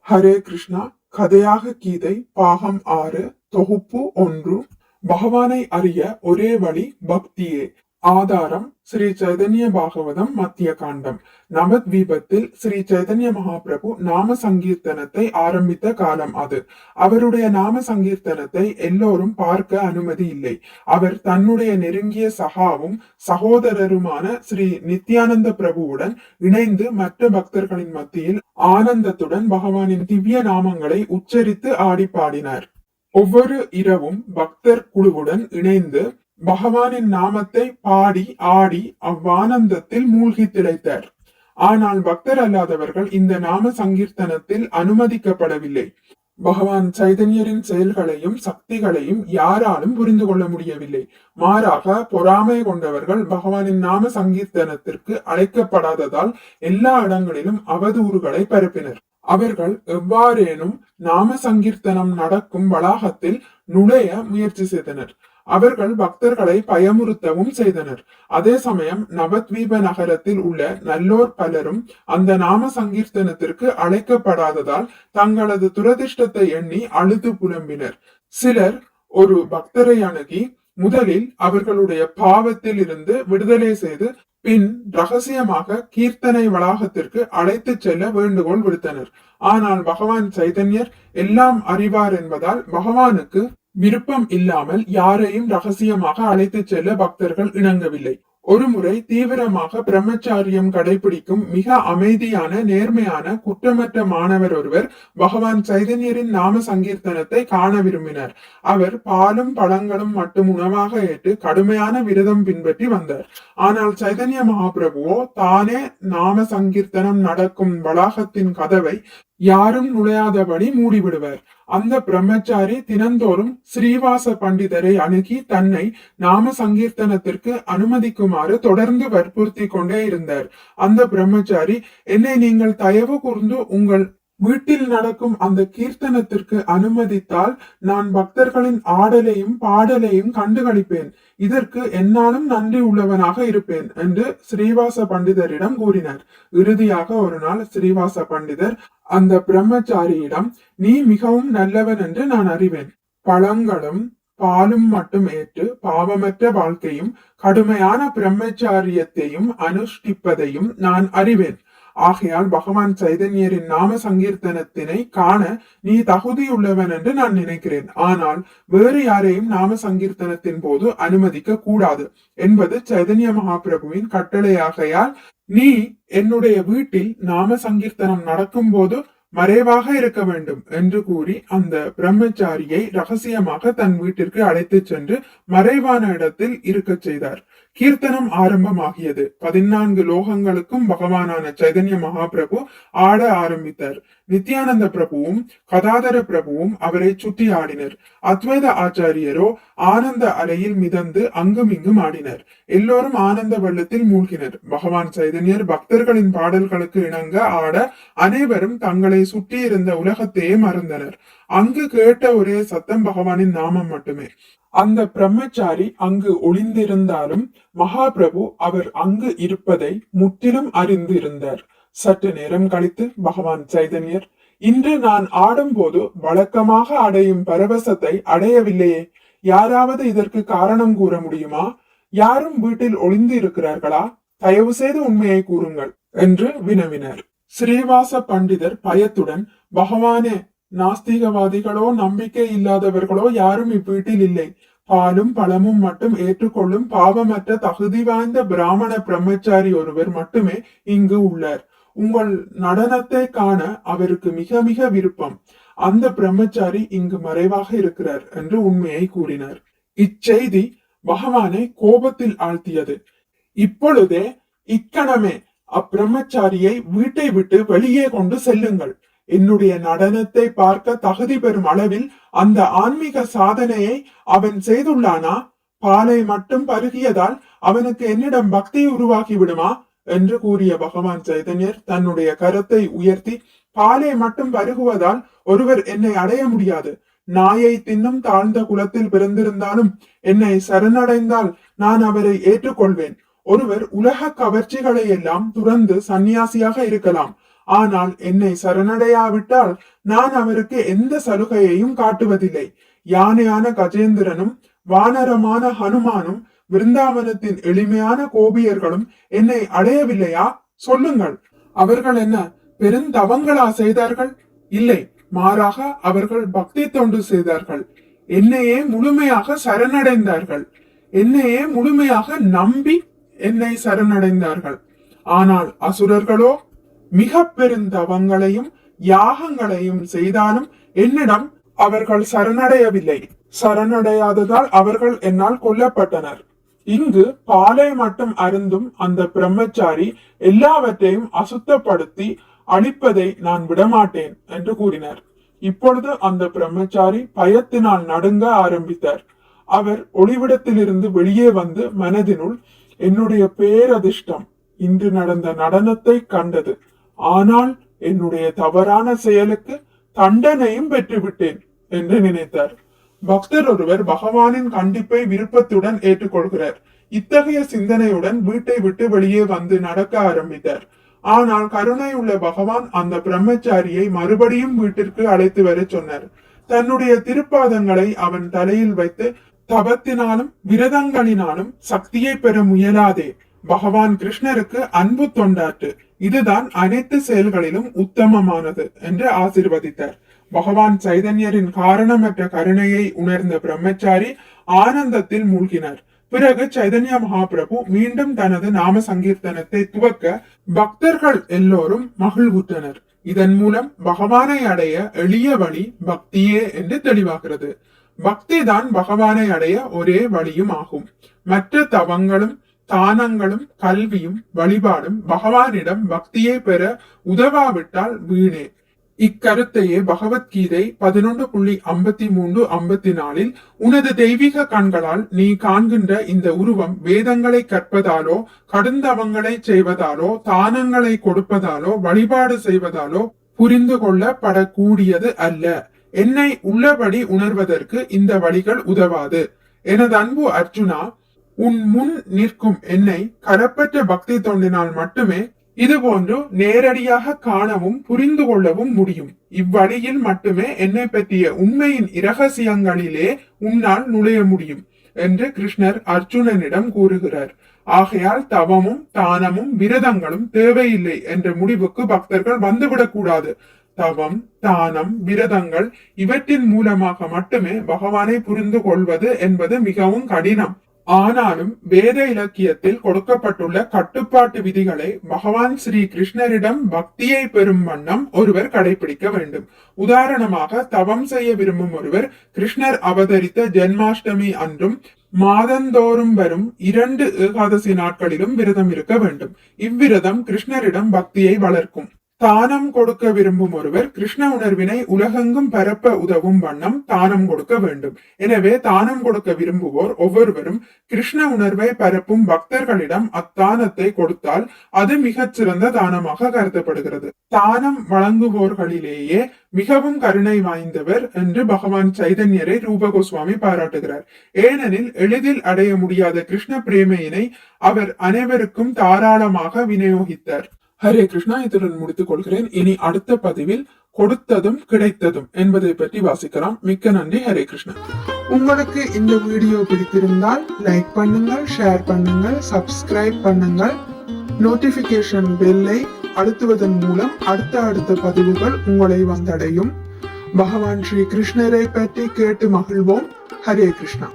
ஹரே கிருஷ்ணா. கதையாக கீதை பாகம் 6 தொகுப்பு 1. பகவானை அறிய ஒரே வழி பக்தியே. ஆதாரம் ஸ்ரீ சைதன்ய பாகவதம் மத்திய காண்டம். நவத்வீபத்தில் ஸ்ரீ சைதன்ய மகாபிரபு நாம சங்கீர்த்தனத்தை ஆரம்பித்த காலம் அது. அவருடைய நாம சங்கீர்த்தனத்தை எல்லோரும் பார்க்க அனுமதி இல்லை. அவர் தன்னுடைய நெருங்கிய சகாவும் சகோதரருமான ஸ்ரீ நித்யானந்த பிரபுவுடன் இணைந்து மற்ற பக்தர்களின் மத்தியில் ஆனந்தத்துடன் பகவானின் திவ்ய நாமங்களை உச்சரித்து ஆடி பாடினார். ஒவ்வொரு இரவும் பக்தர் குழுவுடன் இணைந்து பகவானின் நாமத்தை பாடி ஆடி அவ்வானந்தத்தில் மூழ்கி திளைத்தார். ஆனால் பக்தர் அல்லாதவர்கள் இந்த நாம சங்கீர்த்தனத்தில் அனுமதிக்கப்படவில்லை. பகவான் சைதன்யரின் செயல்களையும் சக்திகளையும் யாராலும் புரிந்து கொள்ள முடியவில்லை. மாறாக பொறாமை கொண்டவர்கள் பகவானின் நாம சங்கீர்த்தனத்திற்கு அழைக்கப்படாததால் எல்லா இடங்களிலும் அவதூறுகளை பரப்பினர். அவர்கள் எவ்வாறேனும் நாம சங்கீர்த்தனம் நடக்கும் வளாகத்தில் நுழைய முயற்சி செய்தனர். அவர்கள் பக்தர்களை பயமுறுத்தவும் செய்தனர். அதே சமயம் நவத்வீப நகரத்தில் உள்ள நல்லோர் பலரும் அந்த நாம சங்கீர்த்தனத்திற்கு அழைக்கப்படாததால் தங்களது துரதிர்ஷ்டத்தை எண்ணி அழுது புலம்பினர். சிலர் ஒரு பக்தரை அணுகி முதலில் அவர்களுடைய பாவத்தில் இருந்து விடுதலை செய்து பின் ரகசியமாக கீர்த்தனை வளாகத்திற்கு அழைத்து செல்ல வேண்டுகோள் விடுத்தனர். ஆனால் பகவான் சைதன்யர் எல்லாம் அறிவார் என்பதால் பகவானுக்கு விருப்பம் இல்லாமல் யாரையும் ரகசியமாக அழைத்து செல்ல பக்தர்கள் இணங்கவில்லை. ஒருமுறை தீவிரமாக பிரம்மச்சாரியம் கடைபிடிக்கும் மிக அமைதியான நேர்மையான குற்றமற்ற மாணவர் ஒருவர் பகவான் சைதன்யரின் நாம சங்கீர்த்தனத்தை காண விரும்பினார். அவர் பாலும் பழங்களும் மட்டும் உணவாக ஏற்று கடுமையான விரதம் பின்பற்றி வந்தார். ஆனால் சைதன்ய மகாபிரபுவோ தானே நாம சங்கீர்த்தனம் நடக்கும் வளாகத்தின் கதவை யாரும் நுழையாதபடி மூடிவிடுவார். அந்த பிரம்மச்சாரி தினந்தோறும் ஸ்ரீவாச பண்டிதரை அணுகி தன்னை நாம சங்கீர்த்தனத்திற்கு அனுமதிக்குமாறு தொடர்ந்து வற்புறுத்தி கொண்டே இருந்தார். அந்த பிரம்மச்சாரி, என்னை நீங்கள் தயவு கூர்ந்து உங்கள் வீட்டில் நடக்கும் அந்த கீர்த்தனத்திற்கு அனுமதித்தால் நான் பக்தர்களின் ஆடலையும் பாடலையும் கண்டுகளிப்பேன். இதற்கு என்னாலும் நன்றி உள்ளவனாக இருப்பேன் என்று ஸ்ரீவாச பண்டிதரிடம் கூறினார். இறுதியாக ஒரு நாள் ஸ்ரீவாச பண்டிதர் அந்த பிரம்மச்சாரியிடம், நீ மிகவும் நல்லவன் என்று நான் அறிவேன். பழங்களும் பாலும் மட்டும் ஏற்று பாவமற்ற வாழ்க்கையும் கடுமையான பிரம்மச்சாரியத்தையும் அனுஷ்டிப்பதையும் நான் அறிவேன். ஆகையால் பகவான் சைதன்யரின் நாம சங்கீர்த்தனத்தினை காண நீ தகுதியுள்ளவன் என்று நான் நினைக்கிறேன். ஆனால் வேறு யாரையும் நாம சங்கீர்த்தனத்தின் போது அனுமதிக்க கூடாது என்பது சைதன்ய மகாபிரபுவின் கட்டளையாகையால் நீ என்னுடைய வீட்டில் நாம சங்கீர்த்தனம் நடக்கும் போது மறைவாக இருக்க வேண்டும் என்று கூறி அந்த பிரம்மச்சாரியை ரகசியமாக தன் வீட்டிற்கு அழைத்து சென்று மறைவான இடத்தில் இருக்க செய்தார். கீர்த்தனம் ஆரம்பமாகியது. 14 லோகங்களுக்கும் பகவானான சைதன்ய மகாபிரபு ஆட ஆரம்பித்தார். நித்யானந்த பிரபுவும் கதாதர பிரபுவும் அவரை சுற்றி ஆடினர். அத்வைத ஆச்சாரியரோ ஆனந்த அலையில் மிதந்து அங்கும் இங்கும் ஆடினர். எல்லோரும் ஆனந்த வெள்ளத்தில் மூழ்கினர். பகவான் சைதன்யர் பக்தர்களின் பாடல்களுக்கு இணங்க ஆட அனைவரும் தங்களை சுற்றி இருந்த உலகத்தையே மறந்தனர். அங்கு கேட்ட ஒரே சத்தம் பகவானின் நாமம் மட்டுமே. அந்த பிரம்மச்சாரி அங்கு ஒளிந்திருந்தாலும் மகாபிரபு அவர் அங்கு இருப்பதை முற்றிலும் அறிந்து இருந்தார். சற்று நேரம் கழித்து பகவான் சைதன்யர், இன்று நான் ஆடும்போது வழக்கமாக அடையும் பரவசத்தை அடையவில்லையே, யாராவது இதற்கு காரணம் கூற முடியுமா? யாரும் வீட்டில் ஒளிந்து இருக்கிறார்களா? தயவு செய்து உண்மையை கூறுங்கள் என்று வினவினார். ஸ்ரீவாச பண்டிதர் பயத்துடன், பகவானே, நாஸ்திகவாதிகளோ நம்பிக்கை இல்லாதவர்களோ யாரும் இவ்வீட்டில் இல்லை. பாலும் பழமும் மட்டும் ஏற்றுக்கொள்ளும் பாவமற்ற தகுதி வாய்ந்த பிராமண பிரம்மச்சாரி ஒருவர் மட்டுமே இங்கு உள்ளார். உங்கள் நடனத்தை காண அவருக்கு மிக மிக விருப்பம். அந்த பிரம்மச்சாரி இங்கு மறைவாக இருக்கிறார் என்று உண்மையை கூறினார். இச்செய்தி பகவானை கோபத்தில் ஆழ்த்தியது. இப்பொழுதே இக்கணமே அப்பிரம்மச்சாரியை வீட்டை விட்டு வெளியே கொண்டு செல்லுங்கள். என்னுடைய நடனத்தை பார்க்க தகுதி பெறும் அளவில் அந்த ஆன்மீக சாதனையை அவன் செய்துள்ளானா? பாலை மட்டும் பருகியதால் அவனுக்கு என்னிடம் பக்தி உருவாகி விடுமா என்று கூறிய பகவான் சைதன்யர் தன்னுடைய கரத்தை உயர்த்தி, பாலை மட்டும் பருகுவதால் ஒருவர் என்னை அடைய முடியாது. நாயை தின்னும் தாழ்ந்த குலத்தில் பிறந்திருந்தாலும் என்னை சரணடைந்தால் நான் அவரை ஏற்றுக்கொள்வேன். ஒருவர் உலக கவர்ச்சிகளை எல்லாம் துறந்து சன்னியாசியாக இருக்கலாம். ஆனால் என்னை சரணடையாவிட்டால் நான் அவருக்கு எந்த சலுகையையும் காட்டுவதில்லை. யானையான கஜேந்திரனும் வானரமான ஹனுமானும் விருந்தாவனத்தின் எளிமையான கோபியர்களும் என்னை அடையவில்லையா? சொல்லுங்கள். அவர்கள் என்ன பெருந்தவங்களா செய்தார்கள்? இல்லை, மாறாக அவர்கள் பக்தி தொண்டு செய்தார்கள். என்னையே முழுமையாக சரணடைந்தார்கள். என்னையே முழுமையாக நம்பி என்னை சரணடைந்தார்கள். ஆனால் அசுரர்களோ மிக பெருந்தவங்களையும் யாகங்களையும் செய்தாலும் என்னிடம் அவர்கள் சரணடையவில்லை. சரணடையாததால் அவர்கள் என்னால் கொல்லப்பட்டனர். இங்கு பாலை மட்டும் அருந்தும் அந்த பிரம்மச்சாரி எல்லாவற்றையும் அசுத்தப்படுத்தி அழிப்பதை நான் விடமாட்டேன் என்று கூறினார். இப்பொழுது அந்த பிரம்மச்சாரி பயத்தினால் நடுங்க ஆரம்பித்தார். அவர் ஒளிவிடத்திலிருந்து வெளியே வந்து மனதினுள், என்னுடைய பேரதிர்ஷ்டம் இன்று நடந்த நடனத்தை கண்டது. ஆனால் என்னுடைய தவறான செயலுக்கு தண்டனையும் பெற்றுவிட்டேன் என்று நினைத்தார். பக்தர் ஒருவர் பகவானின் கண்டிப்பை விருப்பத்துடன் ஏற்றுக்கொள்கிறார். இத்தகைய சிந்தனையுடன் வீட்டை விட்டு வெளியே வந்து நடக்க ஆரம்பித்தார். ஆனால் கருணை உள்ள பகவான் அந்த பிரம்மச்சாரியை மறுபடியும் வீட்டிற்கு அழைத்து வர சொன்னார். தன்னுடைய திருப்பாதங்களை அவன் தலையில் வைத்து, தபத்தினாலும் விரதங்களினாலும் சக்தியை பெற முயலாதே, பகவான் கிருஷ்ணருக்கு அன்பு தொண்டாற்று, இதுதான் அனைத்து செயல்களிலும் உத்தமமானது என்று ஆசீர்வதித்தார். பகவான் சைதன்யரின் காரணமற்ற கருணையை உணர்ந்த பிரம்மச்சாரி ஆனந்தத்தில் மூழ்கினார். பிறகு சைதன்ய மகாபிரபு மீண்டும் தனது நாம சங்கீர்த்தனத்தை துவக்க பக்தர்கள் எல்லோரும் மகிழ்வுற்றனர். இதன் மூலம் பகவானை அடைய எளிய வழி பக்தியே என்று தெளிவாகிறது. பக்தி தான் பகவானை அடைய ஒரே வழியும் ஆகும். மற்ற தவங்களும் தானங்களும் கல்வியும் வழிபாடும் பகவானிடம் பக்தியை பெற உதவாவிட்டால் வீணே. இக்கருத்தையே பகவத்கீதை 11.53-54 உனது தெய்வீக கண்களால் நீ காண்கின்ற இந்த உருவம் வேதங்களை கற்பதாலோ கடுந்தவங்களை செய்வதாலோ தானங்களை கொடுப்பதாலோ வழிபாடு செய்வதாலோ புரிந்து கொள்ளப்படக்கூடியது அல்ல. என்னை உள்ளபடி உணர்வதற்கு இந்த வழிகள் உதவாது. எனது அன்பு அர்ஜுனா, உன் முன் நிற்கும் என்னை கரப்பற்ற பக்தி தொண்டினால் மட்டுமே இதுபோன்று நேரடியாக காணவும் புரிந்து கொள்ளவும் முடியும். இவ்வழியில் மட்டுமே என்னை பற்றிய உண்மையின் இரகசியங்களிலே உன்னால் நுழைய முடியும் என்று கிருஷ்ணர் அர்ஜுனனிடம் கூறுகிறார். ஆகையால் தவமும் தானமும் விரதங்களும் தேவையில்லை என்ற முடிவுக்கு பக்தர்கள் வந்துவிடக் கூடாது. தவம், தானம், விரதங்கள் இவற்றின் மூலமாக மட்டுமே பகவானை புரிந்து கொள்வது என்பது மிகவும் கடினம். ஆனாலும் வேத இலக்கியத்தில் கொடுக்கப்பட்டுள்ள கட்டுப்பாட்டு விதிகளை பகவான் ஸ்ரீ கிருஷ்ணரிடம் பக்தியை பெறும் வண்ணம் ஒருவர் கடைபிடிக்க வேண்டும். உதாரணமாக, தவம் செய்ய விரும்பும் ஒருவர் கிருஷ்ணர் அவதரித்த ஜென்மாஷ்டமி அன்றும் மாதந்தோறும் வரும் 2 ஏகாதசி நாட்களிலும் விரதம் இருக்க வேண்டும். இவ்விரதம் கிருஷ்ணரிடம் பக்தியை வளர்க்கும். தானம் கொடுக்க விரும்பும் ஒருவர் கிருஷ்ண உணர்வினை உலகெங்கும் பரப்ப உதவும் வண்ணம் தானம் கொடுக்க வேண்டும். எனவே தானம் கொடுக்க விரும்புவோர் ஒவ்வொருவரும் கிருஷ்ண உணர்வை பரப்பும் பக்தர்களிடம் அத்தானத்தை கொடுத்தால் அது மிகச் சிறந்த தானமாக கருதப்படுகிறது. தானம் வழங்குவோர்களிலேயே மிகவும் கருணை வாய்ந்தவர் என்று பகவான் சைதன்யரை ரூப கோஸ்வாமி பாராட்டுகிறார். ஏனெனில் எளிதில் அடைய முடியாத கிருஷ்ண பிரேமையினை அவர் அனைவருக்கும் தாராளமாக விநியோகித்தார். ஹரே கிருஷ்ணா. இத்துடன் முடித்துக் கொள்கிறேன். இனி அடுத்த பதிவில் கொடுத்ததும் கிடைத்ததும் என்பதை பற்றி வாசிக்கலாம். மிக்க நன்றி. ஹரே கிருஷ்ணா. உங்களுக்கு இந்த வீடியோ பிடித்திருந்தால் லைக் பண்ணுங்கள், ஷேர் பண்ணுங்கள், சப்ஸ்கிரைப் பண்ணுங்கள். நோட்டிபிகேஷன் பெல்லை அழுத்துவதன் மூலம் அடுத்த பதிவுகள் உங்களை வந்தடையும். பகவான் ஸ்ரீ கிருஷ்ணரை பற்றி கேட்டு மகிழ்வோம். ஹரே கிருஷ்ணா.